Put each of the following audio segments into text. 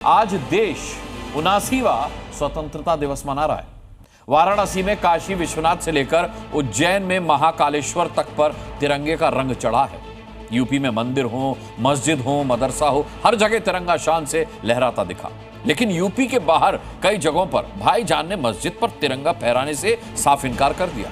आज देश 79वां स्वतंत्रता दिवस मना रहा है। वाराणसी में काशी विश्वनाथ से लेकर उज्जैन में महाकालेश्वर तक पर तिरंगे का रंग चढ़ा है। यूपी में मंदिर हो, मस्जिद हो, मदरसा हो, हर जगह तिरंगा शान से लहराता दिखा। लेकिन यूपी के बाहर कई जगहों पर भाईजान ने मस्जिद पर तिरंगा फहराने से साफ इनकार कर दिया।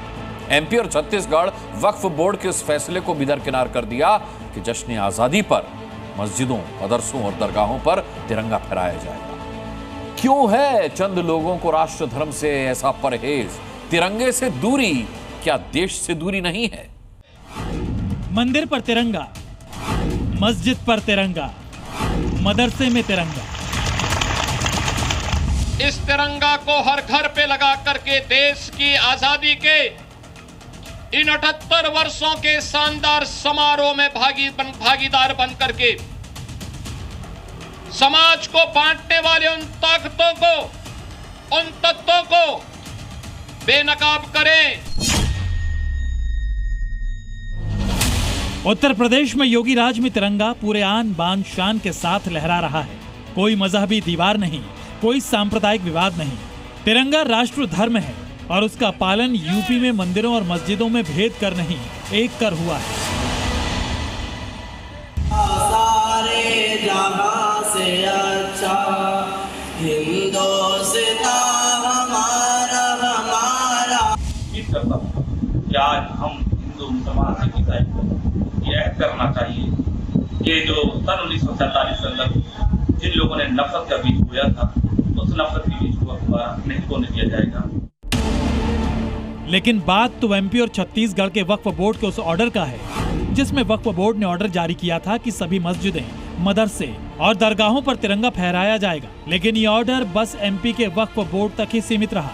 एमपी और छत्तीसगढ़ वक्फ बोर्ड के उस फैसले को भी दरकिनार कर दिया कि जश्न आजादी पर मस्जिदों, मदरसों और दरगाहों पर तिरंगा फहराया जाएगा। क्यों है चंद लोगों को राष्ट्र धर्म से ऐसा परहेज? तिरंगे से दूरी क्या देश से दूरी नहीं है? मंदिर पर तिरंगा, मस्जिद पर तिरंगा, मदरसे में तिरंगा। इस तिरंगा को हर घर पे लगा करके देश की आजादी के इन 78 वर्षों के शानदार समारोह में भागीदार बन करके समाज को बांटने वाले उन ताकतों को, उन तत्वों को बेनकाब करें। उत्तर प्रदेश में योगी राज में तिरंगा पूरे आन बान शान के साथ लहरा रहा है। कोई मजहबी दीवार नहीं, कोई सांप्रदायिक विवाद नहीं। तिरंगा राष्ट्र धर्म है और उसका पालन यूपी में मंदिरों और मस्जिदों में भेद कर नहीं, एक कर हुआ है। सारे जहां से अच्छा हिंदुस्तान हमारा हमारा। क्या हम हिंदू मुसलमान सिख ईसाई को यह करना चाहिए कि जो सन 1947 के अंदर जिन लोगों ने नफरत का बीज बोया था, उस नफरत के बीज को दोबारा नहीं बोने दिया जाएगा। लेकिन बात तो एमपी और छत्तीसगढ़ के वक्फ बोर्ड के उस ऑर्डर का है जिसमें वक्फ बोर्ड ने ऑर्डर जारी किया था कि सभी मस्जिदें, मदरसे और दरगाहों पर तिरंगा फहराया जाएगा। लेकिन ये ऑर्डर बस एमपी के वक्फ बोर्ड तक ही सीमित रहा।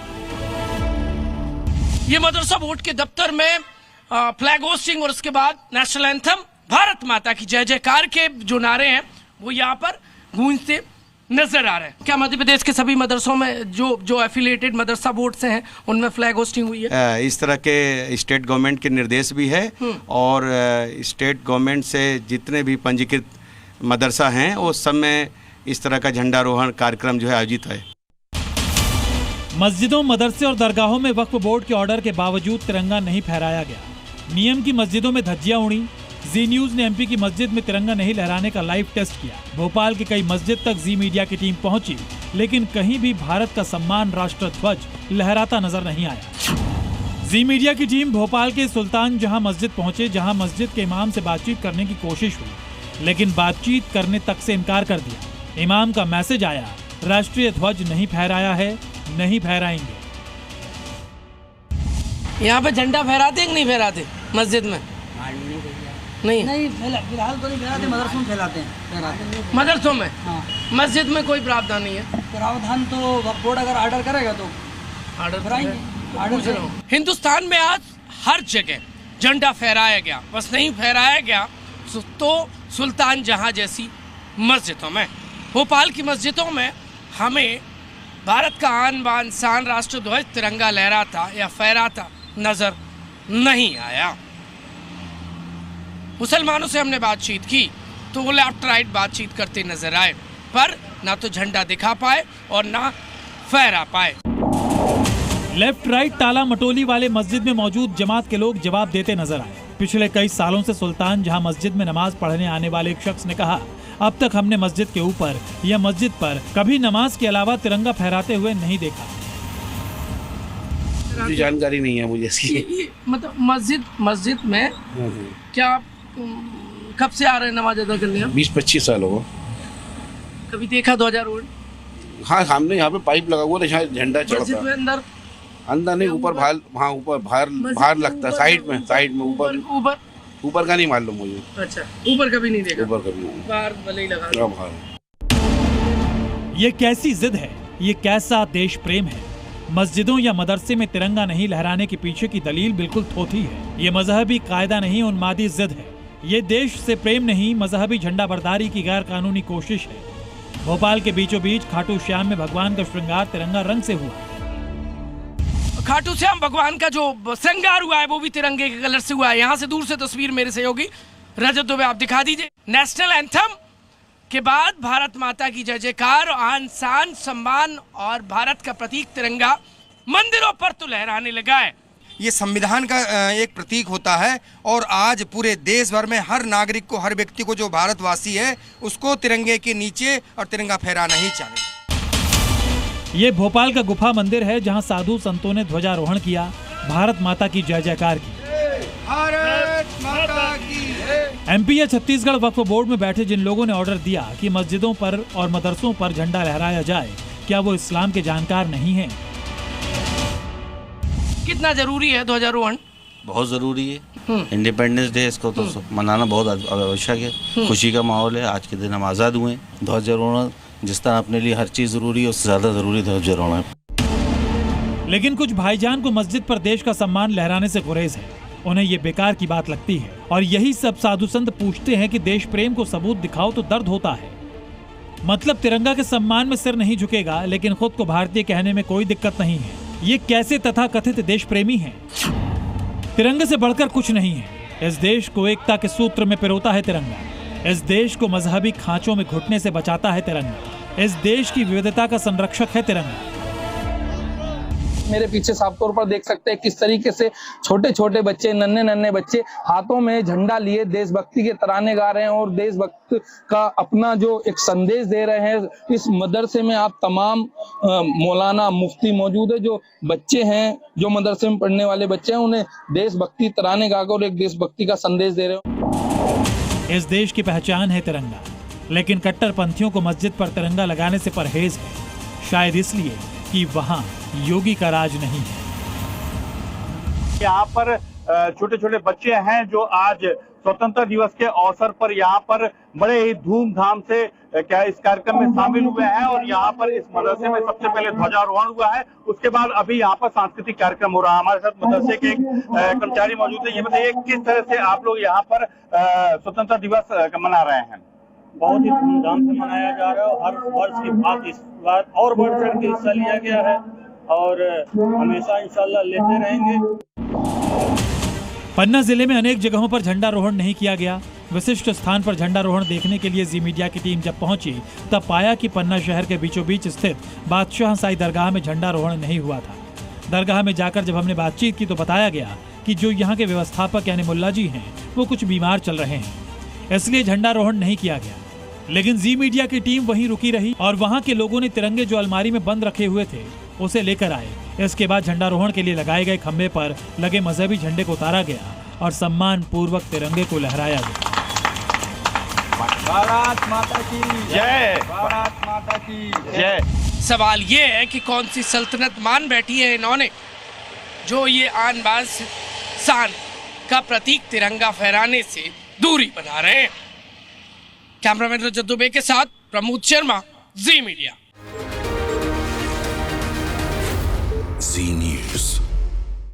ये मदरसा बोर्ड के दफ्तर में फ्लैग होस्टिंग और उसके बाद नेशनल एंथम, भारत माता की जय जयकार के जो नारे हैं वो यहाँ पर गूंजते नजर आ रहे हैं। क्या मध्य प्रदेश के सभी मदरसों में जो एफिलिएटेड मदरसा बोर्ड से हैं उनमें फ्लैग होस्टिंग हुई है? इस तरह के स्टेट गवर्नमेंट के निर्देश भी है और स्टेट गवर्नमेंट से जितने भी पंजीकृत मदरसा हैं वो सब में इस तरह का झंडारोहण कार्यक्रम जो है आयोजित है। मस्जिदों, मदरसे और दरगाहों में वक्फ बोर्ड के ऑर्डर के बावजूद तिरंगा नहीं फहराया गया। नियम की मस्जिदों में धज्जियां उड़ी। जी न्यूज ने एमपी की मस्जिद में तिरंगा नहीं लहराने का लाइव टेस्ट किया। भोपाल की कई मस्जिद तक जी मीडिया की टीम पहुंची, लेकिन कहीं भी भारत का सम्मान राष्ट्र ध्वज लहराता नजर नहीं आया। जी मीडिया की टीम भोपाल के सुल्तान जहां मस्जिद पहुंचे, जहां मस्जिद के इमाम से बातचीत करने की कोशिश हुई, लेकिन बातचीत करने तक से इनकार कर दिया। इमाम का मैसेज आया, राष्ट्रीय ध्वज नहीं फहराया है, नहीं फहराएंगे। यहाँ पे झंडा फहराते हैं कि नहीं फहराते मस्जिद में? नहीं, फिलहाल तो नहीं फैलाते, मदरसों में फैलाते हैं। मदरसों में? हाँ। मस्जिद में कोई प्रावधान नहीं है। प्रावधान तो वक्फ बोर्ड अगर ऑर्डर करेगा तो ऑर्डर फहराएंगे। हिंदुस्तान में आज हर जगह झंडा फहराया गया, बस नहीं फहराया गया तो सुल्तान जहां जैसी मस्जिदों में, भोपाल की मस्जिदों में हमें भारत का आन बान शान राष्ट्र ध्वज तिरंगा लहराता या फहराता नजर नहीं आया। मुसलमानों से हमने बातचीत की तो वो लेफ्ट राइट बातचीत करते नजर आए, पर ना तो झंडा दिखा पाए और ना फहरा पाए। लेफ्ट राइट ताला मटोली वाले मस्जिद में मौजूद जमात के लोग जवाब देते नजर आए। पिछले कई सालों से सुल्तान जहां मस्जिद में नमाज पढ़ने आने वाले एक शख्स ने कहा, अब तक हमने मस्जिद के ऊपर या मस्जिद पर कभी नमाज के अलावा तिरंगा फहराते हुए नहीं देखा। जानकारी नहीं है मुझे इसकी। मतलब मस्जिद में क्या कब से आ रहे हैं नमाज अदा करने? 20-25 साल हो। कभी देखा ध्वजारोहण? हाँ, सामने यहाँ पे पाइप लगा हुआ है, झंडा चढ़ता है। अंदर नहीं, ऊपर बाहर लगता है, साइड में ऊपर का नहीं मालूम मुझे। अच्छा, ऊपर कभी नहीं देखा? ऊपर कभी नहीं, बाहर भले ही लगा। ये कैसी जिद है, ये कैसा देश प्रेम है? मस्जिदों या मदरसे में तिरंगा नहीं लहराने के पीछे की दलील बिल्कुल थोथी है। ये मजहबी कायदा नहीं, उन्मादी जिद है। ये देश से प्रेम नहीं, मजहबी झंडा बरदारी की गैर कानूनी कोशिश है। भोपाल के बीचों बीच खाटू श्याम में भगवान का श्रृंगार तिरंगा रंग से हुआ। खाटू श्याम भगवान का जो श्रृंगार हुआ है वो भी तिरंगे के कलर से हुआ है। यहाँ से दूर से तस्वीर मेरे सहयोगी रजत दुबे आप दिखा दीजिए। नेशनल एंथम के बाद भारत माता की जय जयकार, आन शान सम्मान और भारत का प्रतीक तिरंगा मंदिरों पर तो लहराने लगा है। ये संविधान का एक प्रतीक होता है और आज पूरे देश भर में हर नागरिक को, हर व्यक्ति को जो भारतवासी है उसको तिरंगे के नीचे और तिरंगा फहराना ही चाहिए। ये भोपाल का गुफा मंदिर है जहां साधु संतों ने ध्वजारोहण किया, भारत माता की जय जयकार की। भारत माता की। एमपी या छत्तीसगढ़ वक्फ बोर्ड में बैठे जिन लोगों ने ऑर्डर दिया कि मस्जिदों पर और मदरसों पर झंडा लहराया जाए, क्या वो इस्लाम के जानकार नहीं हैं? कितना जरूरी है ध्वजारोहण? बहुत जरूरी है। इंडिपेंडेंस डे इसको तो मनाना बहुत आवश्यक है। खुशी का माहौल है। आज के दिन हम आज़ाद हुए। ध्वजारोहण जिस तरह अपने लिए हर चीज़ जरूरी है, उससे ज़्यादा जरूरी ध्वजारोहण है। लेकिन कुछ भाईजान को मस्जिद पर देश का सम्मान लहराने से गुरेज है। उन्हें ये बेकार की बात लगती है और यही सब साधु संत पूछते हैं कि देश प्रेम को सबूत दिखाओ तो दर्द होता है। मतलब तिरंगा के सम्मान में सिर नहीं झुकेगा, लेकिन खुद को भारतीय कहने में कोई दिक्कत नहीं है। ये कैसे तथाकथित देश प्रेमी हैं? तिरंगे से बढ़कर कुछ नहीं है। इस देश को एकता के सूत्र में पिरोता है तिरंगा। इस देश को मजहबी खांचों में घुटने से बचाता है तिरंगा। इस देश की विविधता का संरक्षक है तिरंगा। मेरे पीछे साफ तौर पर देख सकते हैं किस तरीके से छोटे छोटे बच्चे, नन्हे नन्हे बच्चे हाथों में झंडा लिए देशभक्ति के तराने गा रहे हैं और देशभक्ति का अपना जो एक संदेश दे रहे हैं। इस मदरसे में आप तमाम मौलाना, मुफ्ती मौजूद है। जो बच्चे हैं, जो मदरसे में पढ़ने वाले बच्चे हैं, उन्हें देशभक्ति तराने गाकर एक देशभक्ति का संदेश दे रहे हैं। इस देश की पहचान है तिरंगा, लेकिन कट्टरपंथियों को मस्जिद पर तिरंगा लगाने से परहेज है। शायद इसलिए कि वहाँ योगी का राज नहीं है। यहाँ पर छोटे छोटे बच्चे हैं जो आज स्वतंत्रता दिवस के अवसर पर यहाँ पर बड़े ही धूमधाम से इस कार्यक्रम में शामिल हुए हैं और यहाँ पर इस मदरसे में सबसे पहले ध्वजारोहण हुआ है। उसके बाद अभी यहाँ पर सांस्कृतिक कार्यक्रम हो रहा है। हमारे साथ मदरसे के एक कर्मचारी मौजूद है। ये बताइए किस तरह से आप लोग यहाँ पर स्वतंत्रता दिवस मना रहे हैं? बहुत ही धूमधाम से मनाया जा रहा है। हर वर्ष की बात इस बार और बढ़ चढ़ के हिस्सा लिया गया है और हमेशा इंशाल्लाह लेते रहेंगे। पन्ना जिले में अनेक जगहों पर झंडारोहण नहीं किया गया। विशिष्ट स्थान पर झंडारोहण देखने के लिए जी मीडिया की टीम जब पहुंची तब पाया कि पन्ना शहर के बीचों बीच स्थित बादशाह साई दरगाह में झंडारोहण नहीं हुआ था। दरगाह में जाकर जब हमने बातचीत की तो बताया गया कि जो यहाँ के व्यवस्थापक यानी मुल्ला जी हैं वो कुछ बीमार चल रहे हैं, इसलिए झंडारोहण नहीं किया गया। लेकिन जी मीडिया की टीम वहीं रुकी रही और वहां के लोगों ने तिरंगे जो अलमारी में बंद रखे हुए थे उसे लेकर आए। इसके बाद झंडारोहण के लिए लगाए गए खंबे पर लगे मजहबी झंडे को उतारा गया और सम्मान पूर्वक तिरंगे को लहराया गया। भारत माता की जय, भारत माता की जय। सवाल ये है कि कौन सी सल्तनत मान बैठी है इन्होंने जो ये आन बान शान का प्रतीक तिरंगा फहराने से दूरी बना रहे हैं। कैमरामैन रजत दुबे के साथ प्रमोद शर्मा, जी मीडिया।